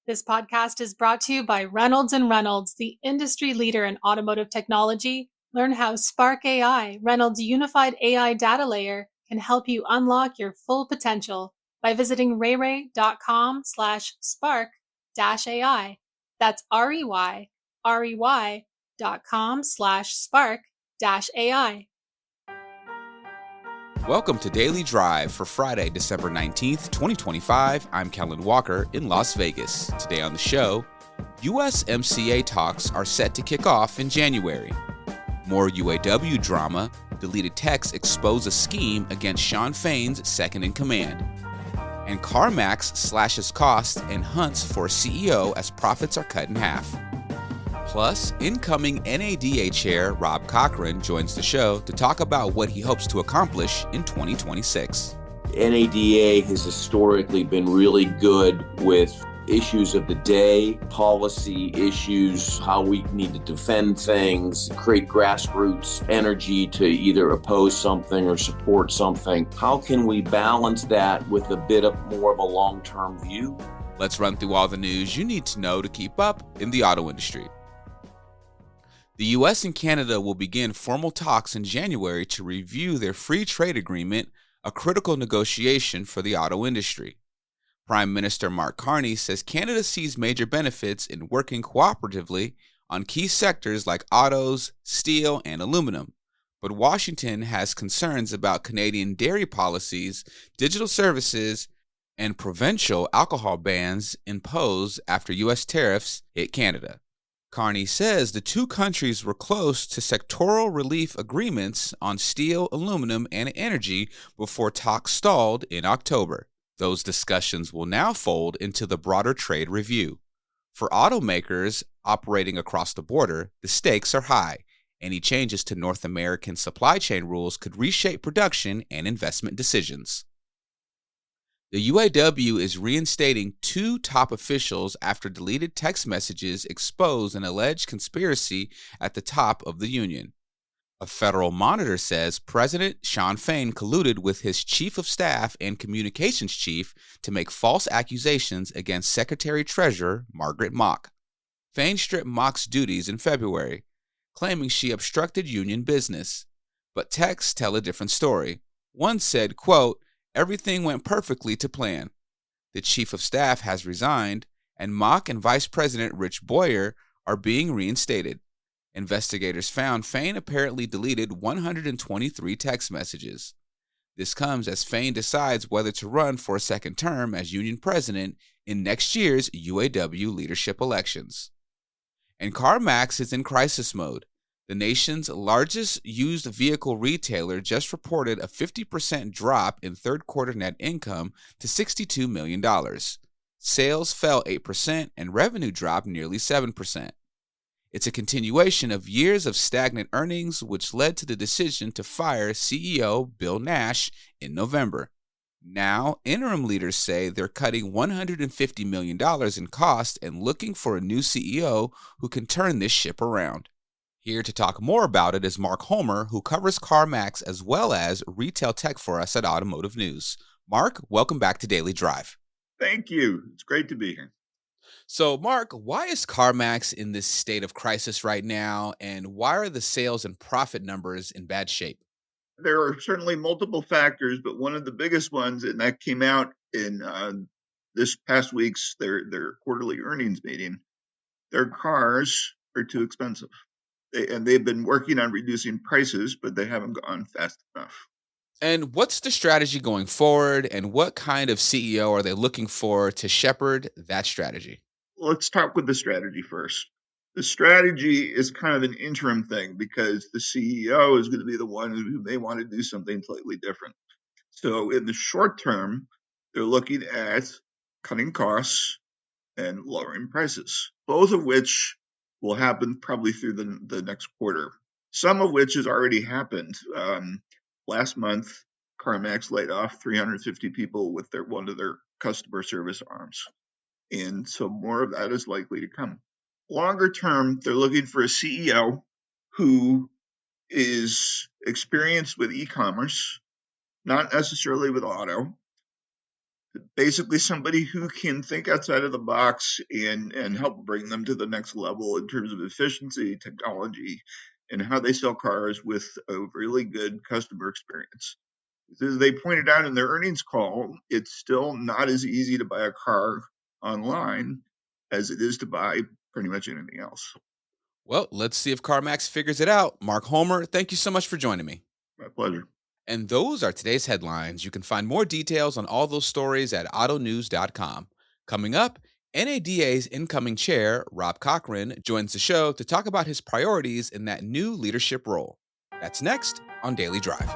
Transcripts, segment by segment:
This podcast is brought to you by Reynolds and Reynolds, the industry leader in automotive technology. Learn how Spark AI, Reynolds' unified AI data layer, can help you unlock your full potential by visiting rey.com/spark-AI. That's rey.com/spark-AI. Welcome to Daily Drive for Friday, December 19th, 2025. I'm Kellen Walker in Las Vegas. Today on the show, USMCA talks are set to kick off in January. More UAW drama, deleted texts expose a scheme against Shawn Fain's second-in-command. And CarMax slashes costs and hunts for a CEO as profits are cut in half. Plus, incoming NADA chair Rob Cochran joins the show to talk about what he hopes to accomplish in 2026. NADA has historically been really good with issues of the day, policy issues, how we need to defend things, create grassroots energy to either oppose something or support something. How can we balance that with a bit of more of a long-term view? Let's run through all the news you need to know to keep up in the auto industry. The U.S. and Canada will begin formal talks in January to review their free trade agreement, a critical negotiation for the auto industry. Prime Minister Mark Carney says Canada sees major benefits in working cooperatively on key sectors like autos, steel, and aluminum. But Washington has concerns about Canadian dairy policies, digital services, and provincial alcohol bans imposed after U.S. tariffs hit Canada. Carney says the two countries were close to sectoral relief agreements on steel, aluminum, and energy before talks stalled in October. Those discussions will now fold into the broader trade review. For automakers operating across the border, the stakes are high. Any changes to North American supply chain rules could reshape production and investment decisions. The UAW is reinstating two top officials after deleted text messages expose an alleged conspiracy at the top of the union. A federal monitor says President Shawn Fain colluded with his chief of staff and communications chief to make false accusations against Secretary-Treasurer Margaret Mock. Fain stripped Mock's duties in February, claiming she obstructed union business. But texts tell a different story. One said, quote, "Everything went perfectly to plan. The chief of staff has resigned, and Mock and Vice President Rich Boyer are being reinstated." Investigators found Fain apparently deleted 123 text messages. This comes as Fain decides whether to run for a second term as union president in next year's UAW leadership elections. And CarMax is in crisis mode. The nation's largest used vehicle retailer just reported a 50% drop in third quarter net income to $62 million. Sales fell 8% and revenue dropped nearly 7%. It's a continuation of years of stagnant earnings, which led to the decision to fire CEO Bill Nash in November. Now, interim leaders say they're cutting $150 million in cost and looking for a new CEO who can turn this ship around. Here to talk more about it is Mark Homer, who covers CarMax as well as retail tech for us at Automotive News. Mark, welcome back to Daily Drive. Thank you. It's great to be here. So, Mark, why is CarMax in this state of crisis right now, and why are the sales and profit numbers in bad shape? There are certainly multiple factors, but one of the biggest ones, and that came out in this past week's their quarterly earnings meeting, their cars are too expensive. They've been working on reducing prices, but they haven't gone fast enough. And what's the strategy going forward, and what kind of CEO are they looking for to shepherd that strategy? Let's talk with the strategy first. The strategy is kind of an interim thing because the CEO is going to be the one who may want to do something slightly different. So in the short term, they're looking at cutting costs and lowering prices, both of which will happen probably through the next quarter, some of which has already happened. Last month, CarMax laid off 350 people with one of their customer service arms. And so more of that is likely to come. Longer term, they're looking for a CEO who is experienced with e-commerce, not necessarily with auto, Basically somebody who can think outside of the box and help bring them to the next level in terms of efficiency, technology, and how they sell cars with a really good customer experience. As they pointed out in their earnings call, it's still not as easy to buy a car online as it is to buy pretty much anything else. Well, let's see if CarMax figures it out. Mark Homer, thank you so much for joining me. My pleasure. And those are today's headlines. You can find more details on all those stories at autonews.com. Coming up, NADA's incoming chair, Rob Cochran, joins the show to talk about his priorities in that new leadership role. That's next on Daily Drive.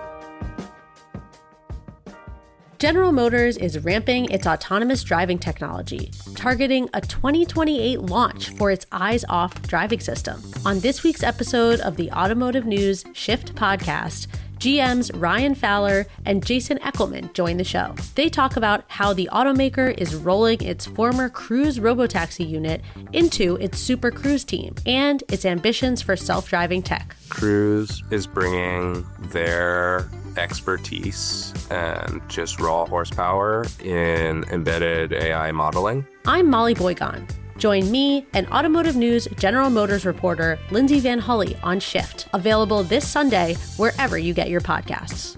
General Motors is ramping its autonomous driving technology, targeting a 2028 launch for its eyes-off driving system. On this week's episode of the Automotive News Shift podcast, GM's Ryan Fowler and Jason Eckelman join the show. They talk about how the automaker is rolling its former Cruise robotaxi unit into its Super Cruise team and its ambitions for self-driving tech. Cruise is bringing their expertise and just raw horsepower in embedded AI modeling. I'm Molly Boygon. Join me and Automotive News General Motors reporter Lindsay Van Hully on Shift, available this Sunday wherever you get your podcasts.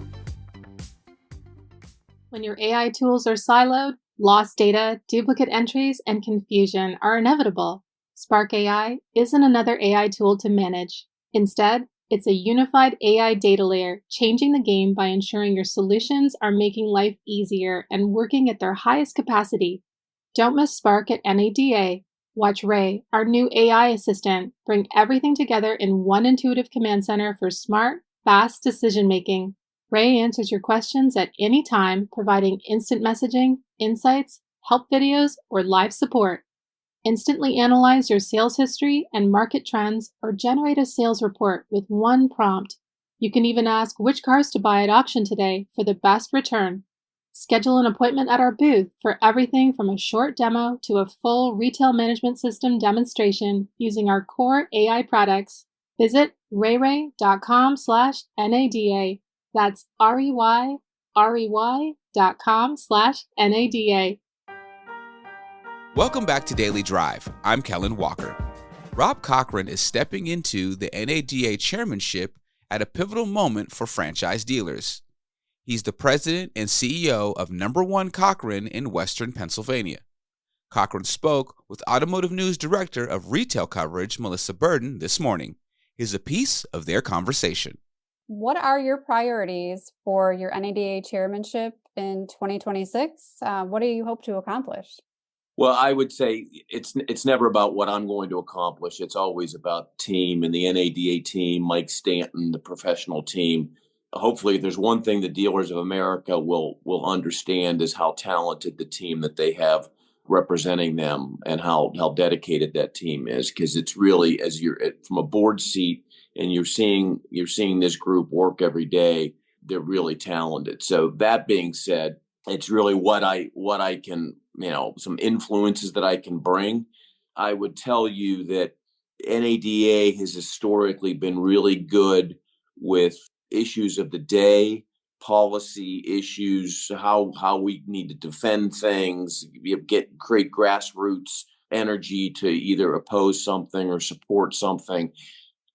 When your AI tools are siloed, lost data, duplicate entries, and confusion are inevitable. Spark AI isn't another AI tool to manage. Instead, it's a unified AI data layer, changing the game by ensuring your solutions are making life easier and working at their highest capacity. Don't miss Spark at NADA. Watch Ray, our new AI assistant, bring everything together in one intuitive command center for smart, fast decision-making. Ray answers your questions at any time, providing instant messaging, insights, help videos, or live support. Instantly analyze your sales history and market trends, or generate a sales report with one prompt. You can even ask which cars to buy at auction today for the best return. Schedule an appointment at our booth for everything from a short demo to a full retail management system demonstration using our core AI products. Visit rayray.com/NADA. That's REYREY.com/NADA. Welcome back to Daily Drive. I'm Kellen Walker. Rob Cochran is stepping into the NADA chairmanship at a pivotal moment for franchise dealers. He's the president and CEO of Number One Cochran in Western Pennsylvania. Cochran spoke with Automotive News Director of Retail Coverage, Melissa Burden, this morning. Here's a piece of their conversation. What are your priorities for your NADA chairmanship in 2026? What do you hope to accomplish? Well, I would say it's never about what I'm going to accomplish. It's always about the team and the NADA team, Mike Stanton, the professional team. Hopefully, there's one thing the dealers of America will understand is how talented the team that they have representing them and how dedicated that team is. Because it's really, as you're from a board seat and you're seeing this group work every day, they're really talented. So that being said, it's really what I can, some influences that I can bring. I would tell you that NADA has historically been really good with issues of the day, policy issues, how we need to defend things, create grassroots energy to either oppose something or support something.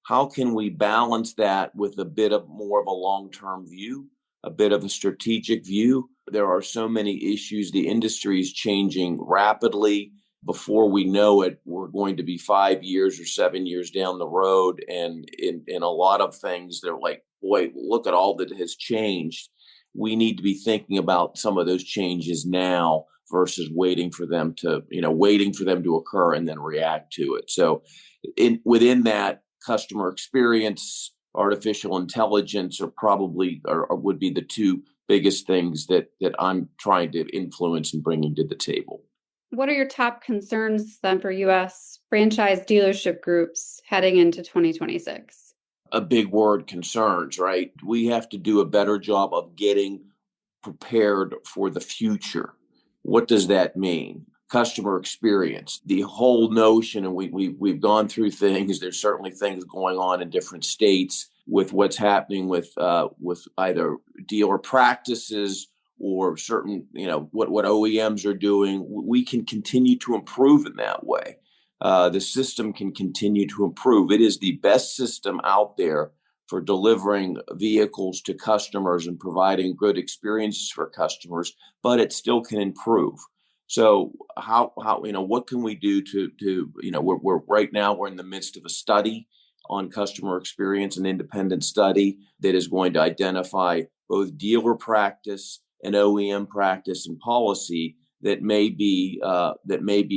How can we balance that with a bit of more of a long-term view, a bit of a strategic view? There are so many issues. The industry is changing rapidly. Before we know it, we're going to be 5 years or 7 years down the road. And in a lot of things, they're like, boy, look at all that has changed. We need to be thinking about some of those changes now versus waiting for them to occur and then react to it. So within that, customer experience, artificial intelligence would be the two biggest things that I'm trying to influence and bringing to the table. What are your top concerns then for U.S. franchise dealership groups heading into 2026? A big word, concerns, right? We have to do a better job of getting prepared for the future. What does that mean? Customer experience, the whole notion, and we've gone through things. There's certainly things going on in different states with what's happening with either dealer practices or certain, what OEMs are doing, we can continue to improve in that way. The system can continue to improve. It is the best system out there for delivering vehicles to customers and providing good experiences for customers, but it still can improve. So how what can we do to we're right now we're in the midst of a study on customer experience, an independent study that is going to identify both dealer practice and OEM practice and policy that may be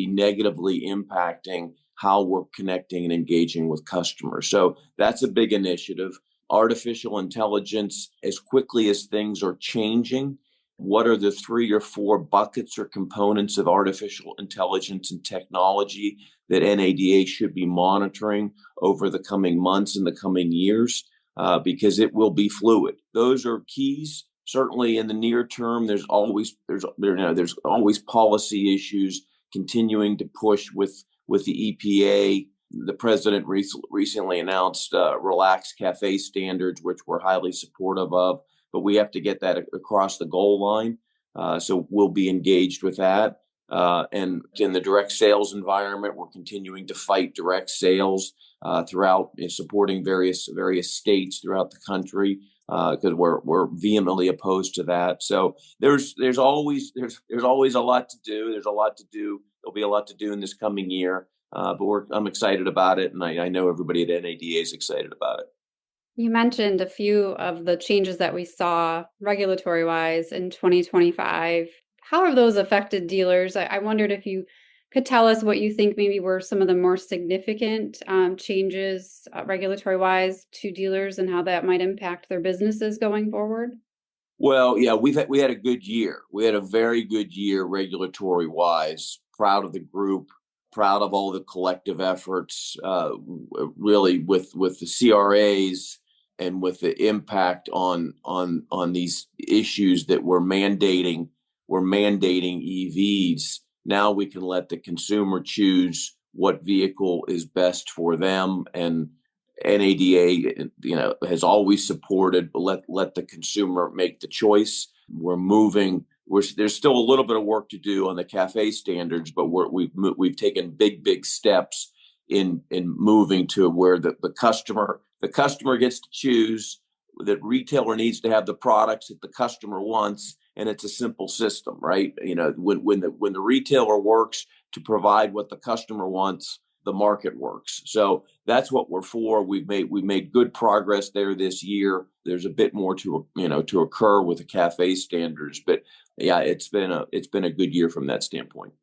negatively impacting how we're connecting and engaging with customers. So that's a big initiative. Artificial intelligence, as quickly as things are changing, what are the 3 or 4 buckets or components of artificial intelligence and technology that NADA should be monitoring over the coming months and the coming years? Because it will be fluid. Those are keys. Certainly, in the near term, there's always policy issues continuing to push with the EPA. The president recently announced relaxed CAFE standards, which we're highly supportive of, but we have to get that across the goal line. So we'll be engaged with that. And in the direct sales environment, we're continuing to fight direct sales throughout, supporting various states throughout the country, because we're vehemently opposed to that. So there's always a lot to do. There's a lot to do. There'll be a lot to do in this coming year. But I'm excited about it, and I know everybody at NADA is excited about it. You mentioned a few of the changes that we saw regulatory-wise in 2025. How have those affected dealers? I wondered if you could tell us what you think maybe were some of the more significant changes regulatory-wise to dealers and how that might impact their businesses going forward. Well, yeah, we had a good year. We had a very good year regulatory-wise. Proud of the group. Proud of all the collective efforts, really with the CRAs and with the impact on these issues that we're mandating. We're mandating EVs. Now we can let the consumer choose what vehicle is best for them, and NADA, has always supported. But let the consumer make the choice. We're moving. There's still a little bit of work to do on the CAFE standards, but we've taken big steps in moving to where the customer gets to choose. That retailer needs to have the products that the customer wants, and it's a simple system, right? When the retailer works to provide what the customer wants, the market works. So that's what we're for. We've made good progress there this year. There's a bit more to occur with the CAFE standards, but yeah, it's been a good year from that standpoint.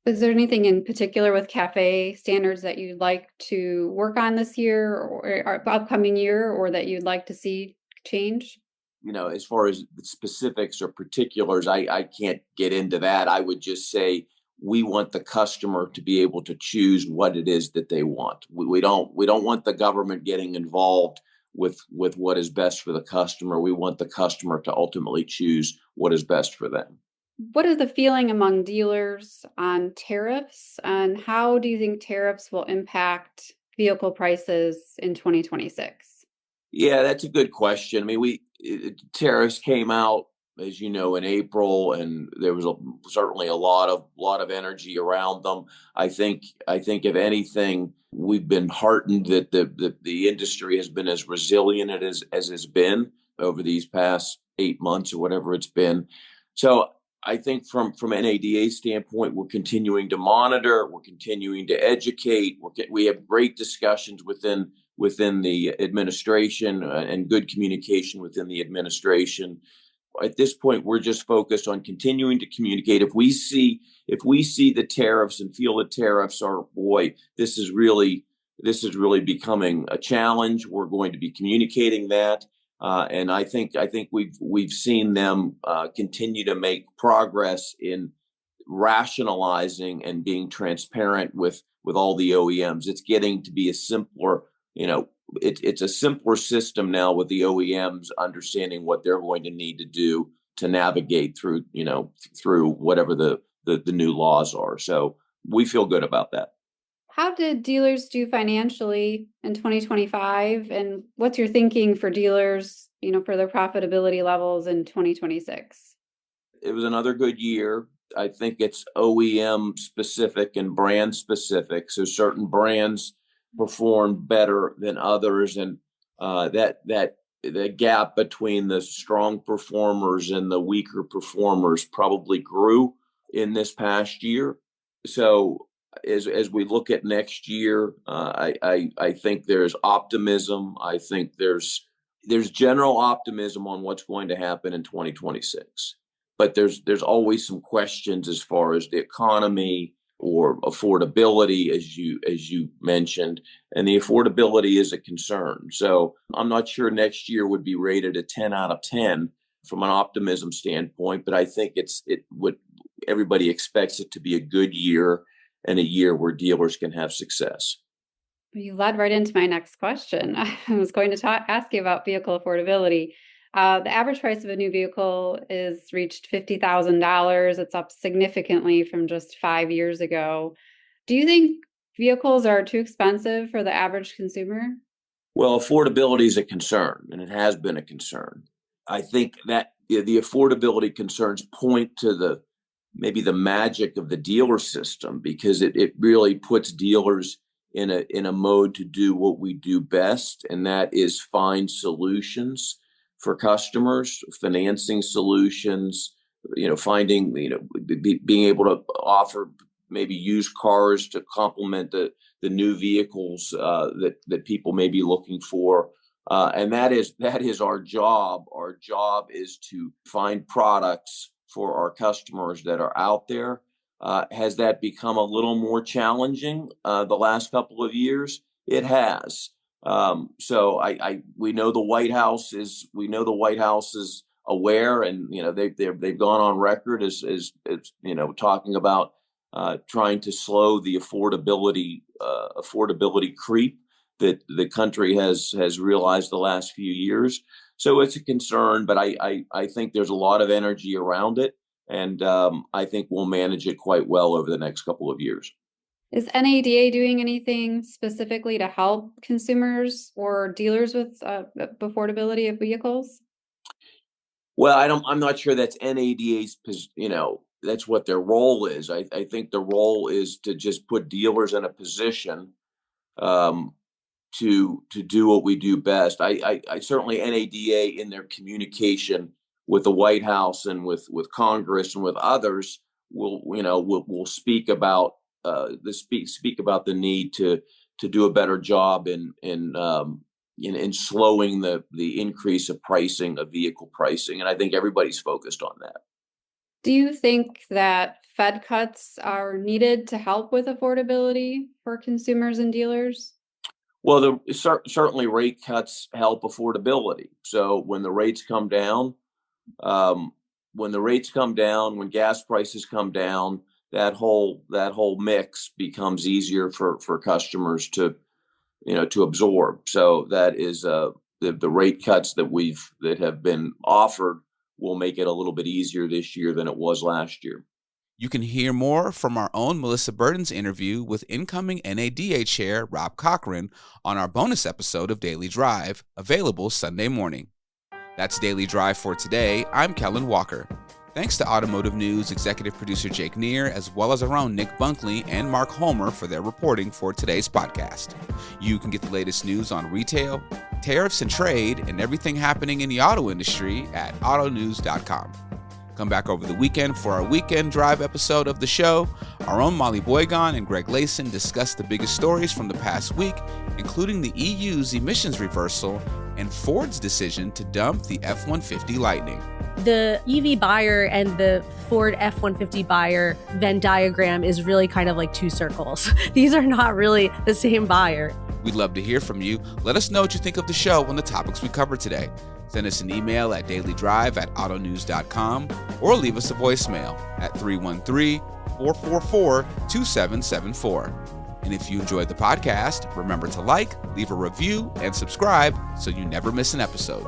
Is there anything in particular with CAFE standards that you'd like to work on this year or upcoming year, or that you'd like to see change? As far as the specifics or particulars, I can't get into that. I would just say we want the customer to be able to choose what it is that they want. We don't want the government getting involved with what is best for the customer. We want the customer to ultimately choose what is best for them. What is the feeling among dealers on tariffs, and how do you think tariffs will impact vehicle prices in 2026? Yeah, that's a good question. I mean, tariffs came out, as you know, in April, and there was certainly a lot of energy around them. I think if anything, we've been heartened that the industry has been as resilient as it's been over these past 8 months or whatever it's been. So I think from NADA's standpoint, we're continuing to monitor, we're continuing to educate. We have great discussions within the administration and good communication within the administration. At this point, we're just focused on continuing to communicate. If we see the tariffs and feel the tariffs are, boy, this is really becoming a challenge, we're going to be communicating that. And I think we've seen them continue to make progress in rationalizing and being transparent with all the OEMs. It's getting to be a simpler, it's a simpler system now with the OEMs understanding what they're going to need to do to navigate through whatever the new laws are. So we feel good about that. How did dealers do financially in 2025? And what's your thinking for dealers, for their profitability levels in 2026? It was another good year. I think it's OEM specific and brand specific. So certain brands performed better than others, and that the gap between the strong performers and the weaker performers probably grew in this past year. So as we look at next year, I think there's optimism. I think there's general optimism on what's going to happen in 2026. But there's always some questions as far as the economy or affordability, as you mentioned, and the affordability is a concern. So I'm not sure next year would be rated a 10 out of 10 from an optimism standpoint, but I think everybody expects it to be a good year and a year where dealers can have success. You led right into my next question. I was going to ask you about vehicle affordability. The average price of a new vehicle is reached $50,000. It's up significantly from just 5 years ago. Do you think vehicles are too expensive for the average consumer? Well, affordability is a concern, and it has been a concern. I think that the affordability concerns point to maybe the magic of the dealer system, because it really puts dealers in a mode to do what we do best, and that is find solutions for customers, financing solutions, finding, being able to offer maybe used cars to complement the new vehicles that people may be looking for. And that is our job. Our job is to find products for our customers that are out there. Has that become a little more challenging the last couple of years? It has. So we know the White House is aware, and they've gone on record as talking about trying to slow the affordability creep that the country has realized the last few years. So it's a concern, but I think there's a lot of energy around it, and I think we'll manage it quite well over the next couple of years. Is NADA doing anything specifically to help consumers or dealers with affordability of vehicles? Well, I'm not sure that's NADA's, that's what their role is. I think the role is to just put dealers in a position to do what we do best. I certainly NADA in their communication with the White House and with Congress and with others will speak about the need to do a better job in slowing the increase of pricing of vehicle pricing, and I think everybody's focused on that. Do you think that Fed cuts are needed to help with affordability for consumers and dealers? Well, certainly rate cuts help affordability. So when the rates come down, when gas prices come down, that whole mix becomes easier for customers to absorb. So that is the rate cuts that have been offered will make it a little bit easier this year than it was last year. You can hear more from our own Melissa Burden's interview with incoming NADA Chair Rob Cochran on our bonus episode of Daily Drive, available Sunday morning. That's Daily Drive for today. I'm Kellen Walker. Thanks to Automotive News executive producer Jake Neer, as well as our own Nick Bunkley and Mark Homer for their reporting for today's podcast. You can get the latest news on retail, tariffs and trade, and everything happening in the auto industry at autonews.com. Come back over the weekend for our Weekend Drive episode of the show. Our own Molly Boygon and Greg Layson discuss the biggest stories from the past week, including the EU's emissions reversal and Ford's decision to dump the F-150 Lightning. The EV buyer and the Ford F-150 buyer Venn diagram is really kind of like two circles. These are not really the same buyer. We'd love to hear from you. Let us know what you think of the show and the topics we covered today. Send us an email at dailydrive@autonews.com or leave us a voicemail at 313-444-2774. And if you enjoyed the podcast, remember to like, leave a review, and subscribe so you never miss an episode.